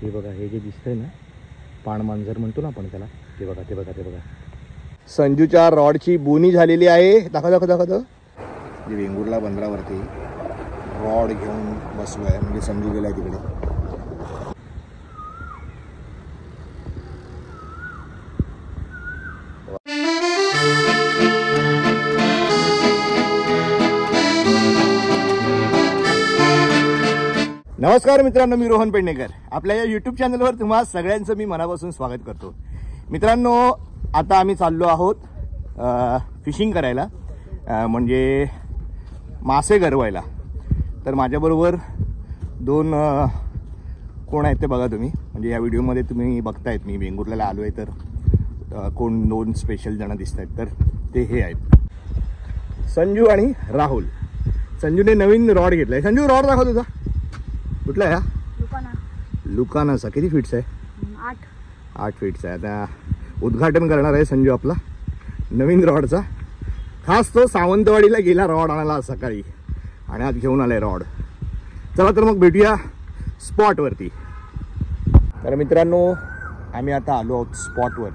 हे बघा, हे जे दिसतंय ना पाणमांजर म्हणतो ना आपण त्याला, ते बघा ते बघा ते बघा. संजूच्या रॉडची बोनी झालेली आहे. दाखव दाखव दाखव दाखव. वेंगुर्ला बंदरावरती रॉड घेऊन बसलो आहे, म्हणजे संजू गेलाय तिकडे. नमस्कार मित्रांनो, मी रोहन पेडणेकर. आपल्या या यूट्यूब चॅनलवर तुम्हा सगळ्यांचं मी मनापासून स्वागत करतो. मित्रांनो, आता आम्ही चाललो आहोत फिशिंग करायला, म्हणजे मासे गरवायला. तर माझ्याबरोबर दोन कोण आहेत ते बघा तुम्ही. म्हणजे या व्हिडिओमध्ये तुम्ही बघतायत मी वेंगुर्ल्याला आलो आहे, तर कोण दोन स्पेशल जण दिसत आहेत. तर ते हे आहेत संजू आणि राहुल. संजूने नवीन रॉड घेतलाय. संजू, रॉड दाखव तुझा. कुठला आहे हा? लुकानाचा. किती फीट्स आहे? 8 फीट्स आहे. आता उद्घाटन करणार आहे संजू आपला नवीन रॉडचा. खास तो सावंतवाडीला गेला रॉड आणायला सकाळी, आणि आज घेऊन आलाय रॉड. चला तर मग भेटूया स्पॉटवरती. तर मित्रांनो, आम्ही आता आलो आहोत स्पॉटवर.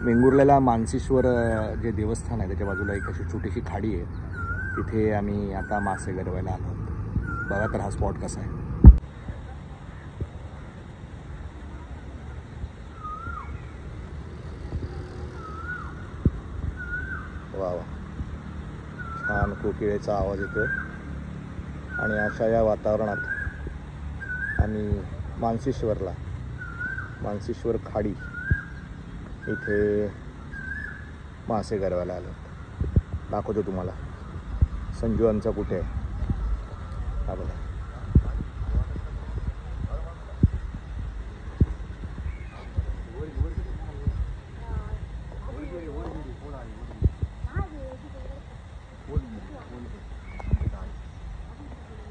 वेंगुर्ल्याला मानसेश्वर जे देवस्थान आहे त्याच्या बाजूला एक अशी छोटीशी खाडी आहे, तिथे आम्ही आता मासे गरवायला आलो आहोत. बघा तर हा स्पॉट कसा आहे. वा वा, छान कोकिळेचा आवाज येतोय. आणि अशा या वातावरणात आम्ही मानसेश्वर खाडी इथे मासे गरवायला आलो. दाखवतो तुम्हाला संजू आमचा कुठे आहे. हा बघा.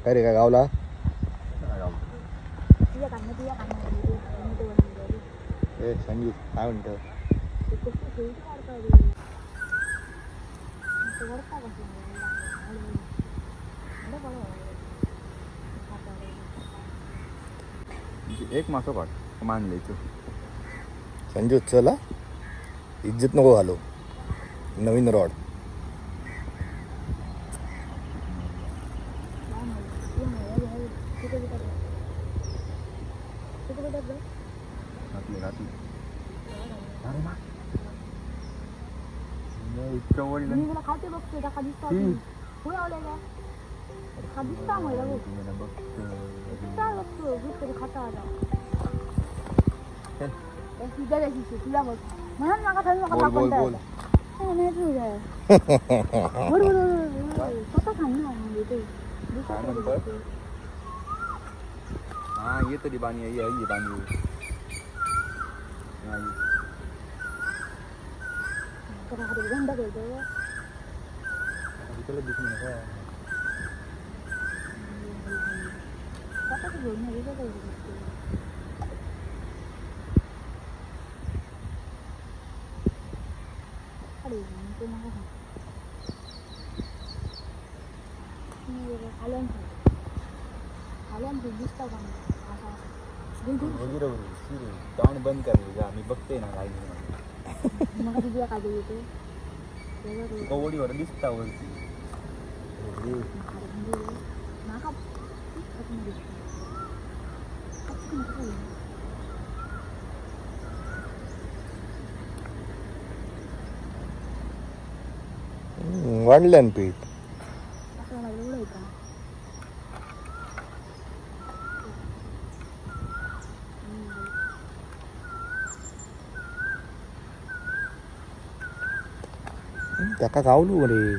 काय रे, काय गावला? ए संजू, काय म्हणतो? एक मासं काढ मान द्यायचं. संजू चला, इज्जत नको घालू. नवीन रॉड. इतकं वडलं खाते बघतोय का दिसता बघतो खाता आता तुला बघ म्हणून नका खाऊ नका. बोल बोल स्वतः खाऊ ना. हा ये तरी बाणी आहे बाणी. गंड करतो त्याला दिसून नका. स्वतःच घेऊन दिसता का तोंड बंद कर. आम्ही बघते ना काय मग तुझ्या काढू येते कवडीवर दिसता वरती. वाढलं पीठ. त्याका गावलू रे.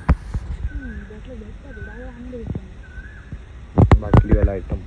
बाटलीवाला आयटम.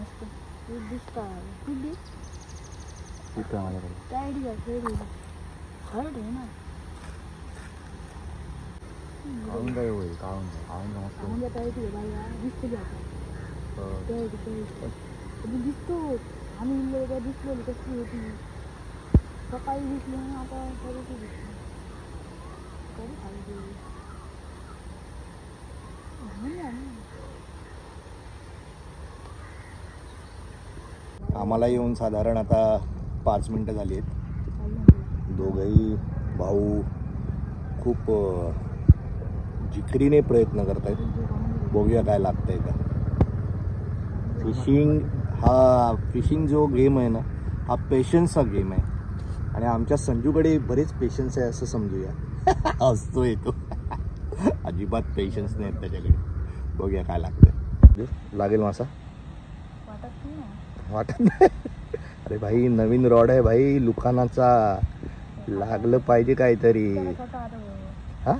मस्त तू दिसता तू दिस इथं आहे माझ्याकडे. त्या आयडिया खेळ खरं ठेव ना काढून काय होईल काढून मस्त म्हणजे त्या आयडिया बाया दिसतो की आता त्या आयडिया दिसतो आम्ही इल्ले त्या दिसलो कसली होती सकाळी दिसली ना आता तरी ती दिसली तरी खाली आम्हाला येऊन साधारण आता 5 मिनटं झाली आहेत. दोघंही भाऊ खूप जिकरीने प्रयत्न करत आहेत. बघूया काय लागतंय का. फिशिंग जो गेम आहे ना हा पेशन्सचा गेम आहे आणि आमच्या संजूकडे बरेच पेशन्स आहे असं समजूया. असतो येतो अजिबात पेशन्स नाहीत त्याच्याकडे. बघूया काय लागतंय. लागेल मासा वाटत नाही. अरे भाई नवीन रॉड आहे भाई लुखानाचा लागलं पाहिजे काहीतरी. हा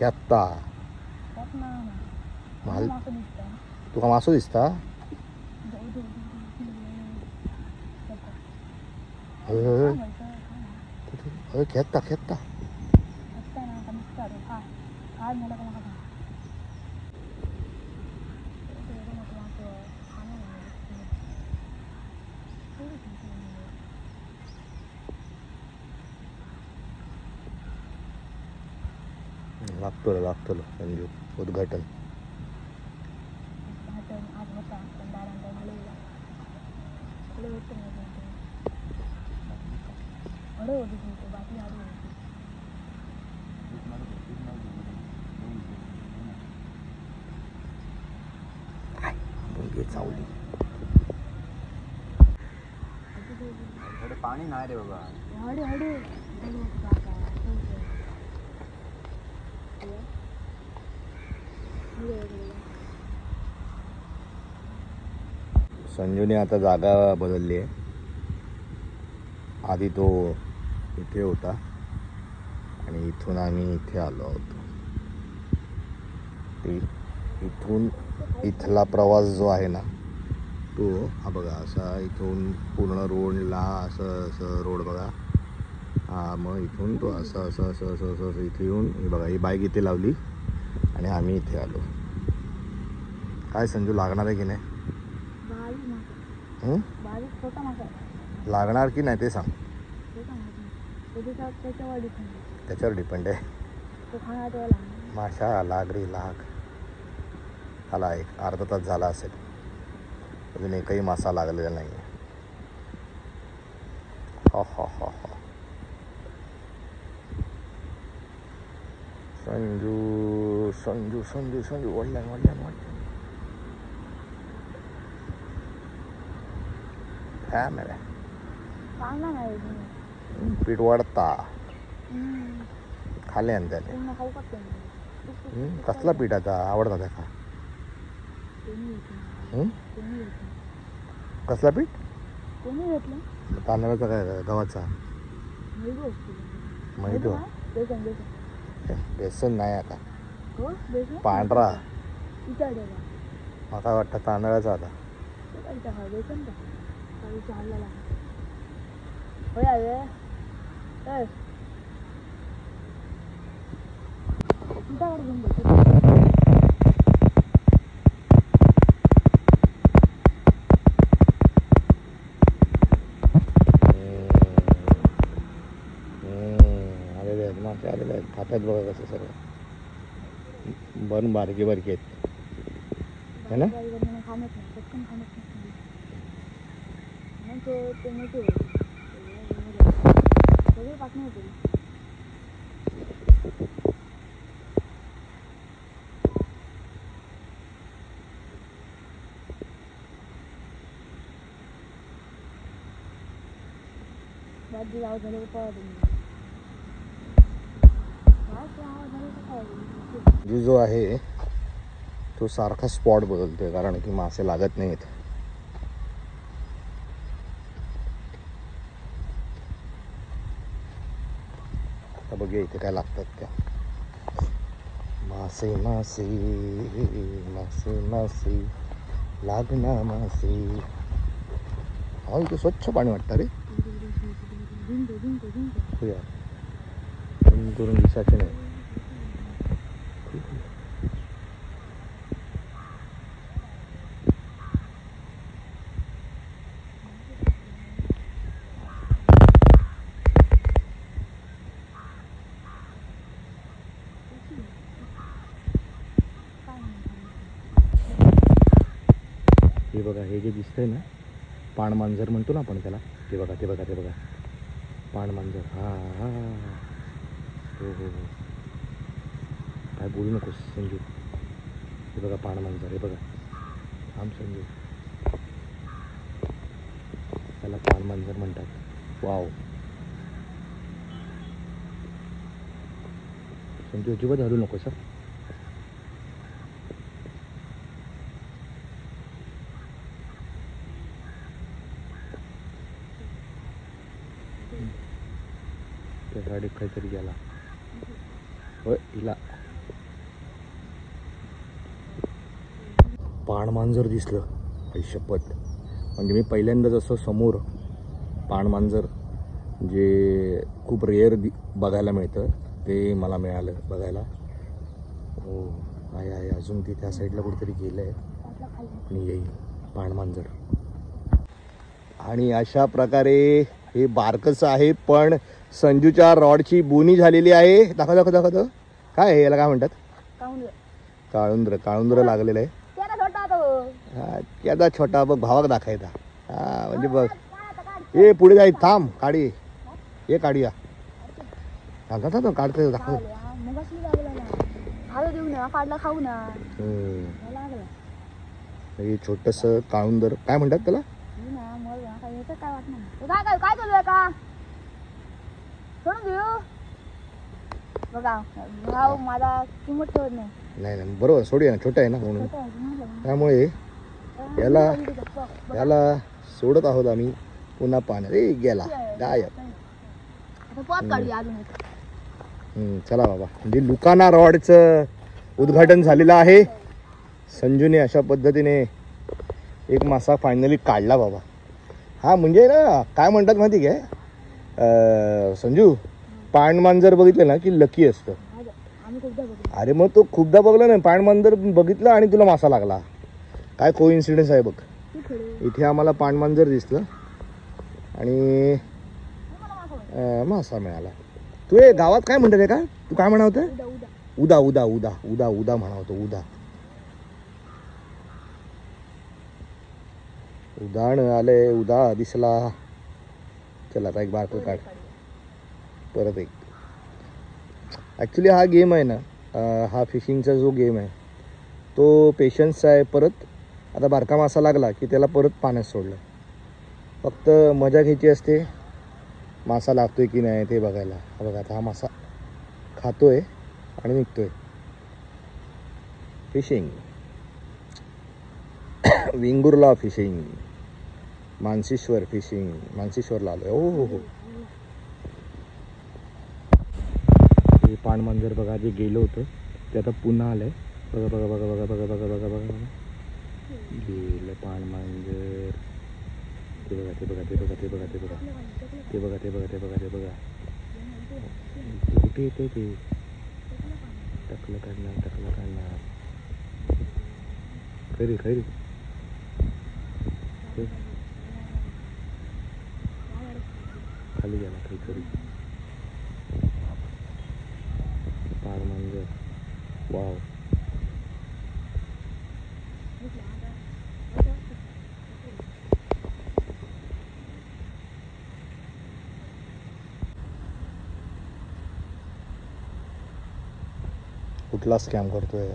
खेत्ता तुका मासो दिसता. खेत्ता खेत्ता लागतो संजू उद्घाटन. चावली पाणी नाही रे बाबा. संजूने आता जागा बदलली आहे. आधी तो इथे होता आणि इथून आम्ही इथे आलो आहोत. इथून इथला प्रवास जो आहे ना तो हा बघा असा इथून पूर्ण रोडला असं रोड बघा. हा मग इथून तो असं इथे येऊन हे बघा ही बाईक इथे लावली आणि आम्ही इथे आलो. काय संजू लागणार आहे की नाही. लागणार की नाही ते सांग. त्याच्यावर डिपेंड आहे. माशा लागरी लाग आला. एक अर्धा तास झाला असेल अजून एकही मासा लागलेला नाही. हो संजू संजू संजू संजू वडल्यान काय मेरे पीठ वाढता खाले आणि त्याने कसला पिठाचा आवडता त्याचा. कसला पीठ तांदळाचा काय गव्हाचा माहिती बेसन नाही आता पांढरा मला वाटतं तांदळाचा आता. आलेले आहेत खात्यात बघा कसं सगळं बन बारकी आहेत है ना. जो आहे तो सारखा स्पॉट बदलतोय कारण की मासे लागत नाहीत. आता बघूया इथे काय लागतात त्या. मासे मासे मासे मासे लागना मासे. हा इथे स्वच्छ पाणी वाटतं रे. हो यार, करून दिसायचे नाही. हे बघा, हे जे दिसतंय ना, पाणमांजर म्हणतो ना आपण त्याला. ते बघा ते बघा ते बघा, पाणमांजर. हा हा, हो हो हो, काय बोलू नकोस संजू. हे बघा पाणमांजर, हे बघा. थांब संजू, त्याला पाणमांजर म्हणतात. वाव संजू, अजिबात हलू नको सर. त्या गाडीत काहीतरी गेला होय हिला. पाणमांजर दिसलं, आई शपथ. म्हणजे मी पहिल्यांदाच असं समोर पाणमांजर जे खूप रेअर बघायला मिळतं ते मला मिळालं बघायला. हो आहे आहे, अजून ते त्या साईडला कुठेतरी गेलं आहे आणि येईल पाणमांजर. आणि अशा प्रकारे हे बारकंच आहे, पण संजूच्या रॉडची बोनी झालेली आहे. दाखव दाखव दाखव. काय आहे याला, काय म्हणतात? काळुंद्र. काळुंद्र लागलेलं आहे. हा त्याचा छोटा बघ, भावाक दाखायचा. हा म्हणजे बघ, हे पुढे जाईल. थांब, काढी हे काढूया. काढतो दाखव. हे छोटस काळुंदर, काय म्हणतात त्याला? नाही नाही बरोबर, सोडूया ना, छोटा आहे ना म्हणून. त्यामुळे याला सोडत आहोत आम्ही पुन्हा पाण्यात. रे गेला गायब. चला बाबा, म्हणजे लुकाना रॉडचं उद्घाटन झालेलं आहे. संजूने अशा पद्धतीने एक मासा फायनली काढला बाबा. हा म्हणजे ना, काय म्हणतात माहिती काय संजू, पाणमांजर बघितलं ना की लकी असतं. अरे मग तो खूपदा बघला ना, पाणमांजर बघितलं आणि तुला मासा लागला. काय कोइन्सिडन्स आहे बघ. इथे आम्हाला पाणमांजर दिसलं आणि मासा मिळाला. तू हे गावात काय म्हणतात आहे का? तू काय म्हणा होतं? उदा उदा उदा उदा उदा म्हणा होतो. उदा उदाण आले, उदा दिसला. चला आता एक बारकं काढ परत एक. ॲक्च्युली हा गेम आहे ना, हा फिशिंगचा जो गेम आहे तो पेशन्सचा आहे. परत आता बारका मासा लागला की त्याला परत पाण्यात सोडलं. फक्त मजा घ्यायची असते, मासा लागतोय की नाही ते बघायला. हा बघा, आता हा मासा खातोय आणि निघतोय. Fishing, Vengurla fishing, Manseshwar fishing. मानसेश्वरला आलोय. हो हो हो. हे पाणमांजर बघा, जे गेलं होतं ते आता पुन्हा आलंय. बघा बघा बघा बघा बघा बघा बघा बघा बघा, गेलं पाणमांजर. ते बघा ते बघा ते बघा ते बघा ते बघा ते बघा ते बघा ते बघा ते बघा. कुठे येते ते? टकलं काढणार, टकलं काढणार. खैरी खैरी खाली गेला खैरी. पाणमांजर. वाव. कुठला स्कॅम करतोय?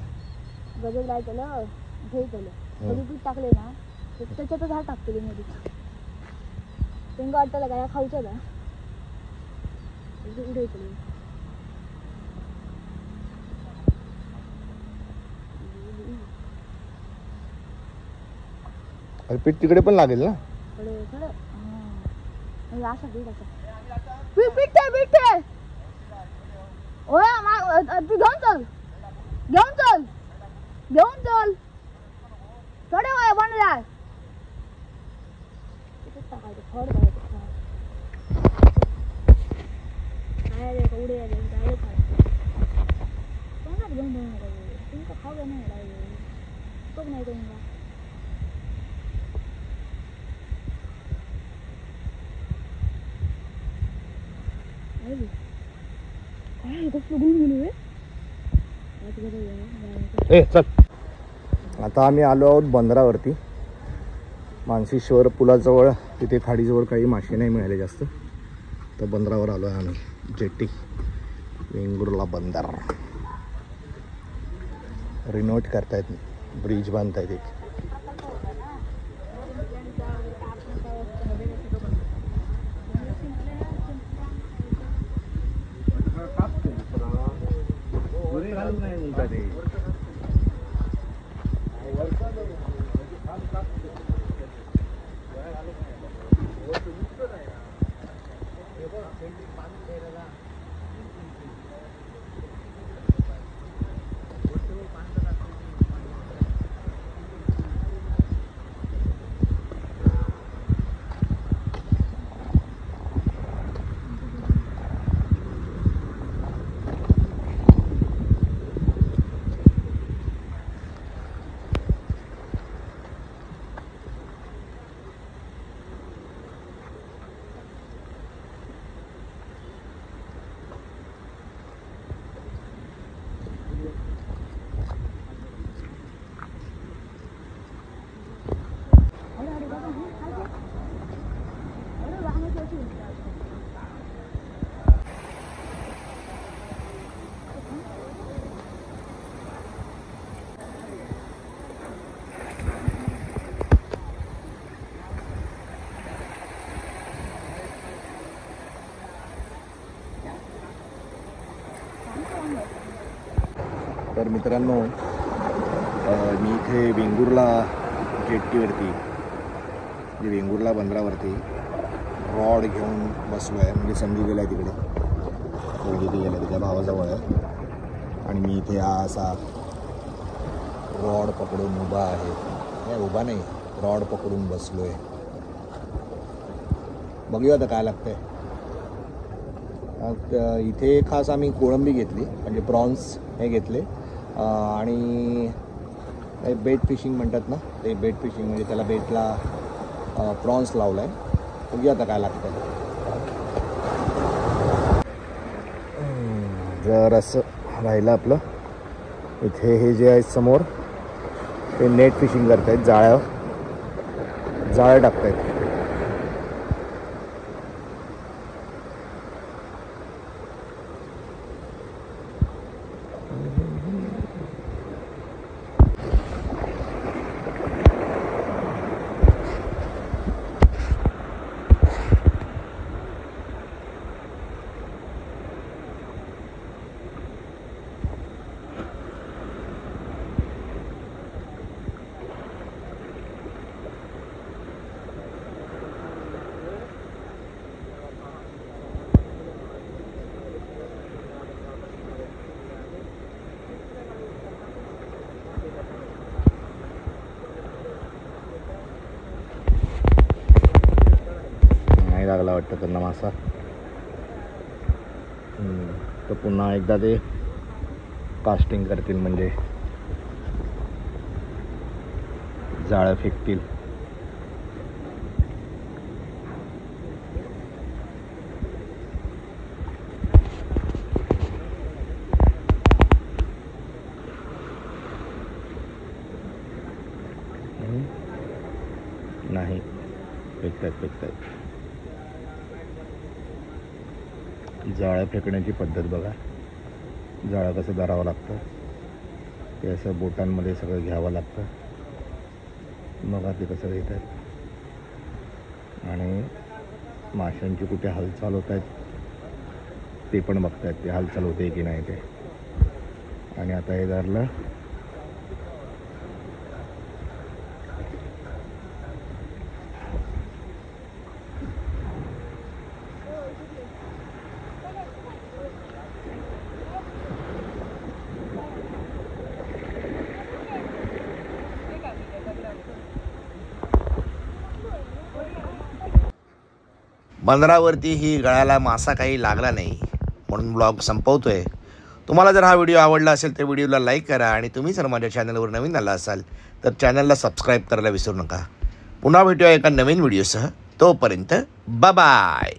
गजब काय केलं, हे केलं, कधी पीठ टाकले ना त्याच्यातच झाड टाकते मध्ये. तेंगा वाटतं काय खाऊचं ना उडे केले. अरे पीठ तिकडे पण लागेल ना. असा पीठ आहे. ओय तू घेऊन चल, घेऊन घेऊन चल थोडे वय बंद जाय उडे तुमको खाओगे नहीं तो नहीं दूंगा ए चल. आता आम्ही आलो आहोत बंदरावरती. मानसीश्वर पुलाजवळ तिथे खाडीजवळ काही मासे नाही मिळाले जास्त, तर बंदरावर आलो आहे आम्ही. जेटी वेंगुर्ला बंदर रिनोव्हेट करतायत, ब्रिज बांधतायत एक. तर मित्रांनो, मी इथे वेंगुर्ला जेट्टीवरती म्हणजे वेंगुर्ला बंदरावरती रॉड घेऊन बसलो आहे. म्हणजे संजू गेला आहे तिकडे, तो तिथे गेला त्याच्या भावाजवळ आहे, आणि मी इथे हा असा रॉड पकडून उभा आहे. नाही उभा नाही, रॉड पकडून बसलो आहे. बघूया आता काय लागतंय. इथे खास आम्ही कोळंबी घेतली, म्हणजे प्रॉन्स हे घेतले, आणि बेट फिशिंग म्हणतात ना, ते बेट फिशिंग म्हणजे त्याला बेटला प्रॉन्स लावला आहे. बघूया आता काय लागतं. जर असं राहिलं आपलं, इथे हे जे आहे समोर ते नेट फिशिंग करतायत, जाळं टाकतायत. लागला वाटतं त्यांना मासा. तर पुन्हा एकदा ते कास्टिंग करतील, म्हणजे जाळं फेकतील. नाही फेकतायत. जाळं फेकण्याची पद्धत बघा. जाळं कसं धरावं लागतं, ते असं बोटांमध्ये सगळं घ्यावं लागतं. बघा ते कसं येत आहेत, आणि माशांची कुठे हालचाल होत आहेत ते पण बघतायत, ते हालचाल होते की नाही ते. आणि आता हे धरलं, बंदरावरती ही गळ्याला मासा काही लागला नाही म्हणून ब्लॉग संपवतोय. तुम्हाला जर हा व्हिडिओ आवडला असेल तर व्हिडिओला लाईक करा आणि तुम्ही जर माझ्या चॅनलवर नवीन आला असाल तर चॅनलला सबस्क्राईब करायला विसरू नका. पुन्हा भेटूया एका नवीन व्हिडिओसह. तोपर्यंत बाय.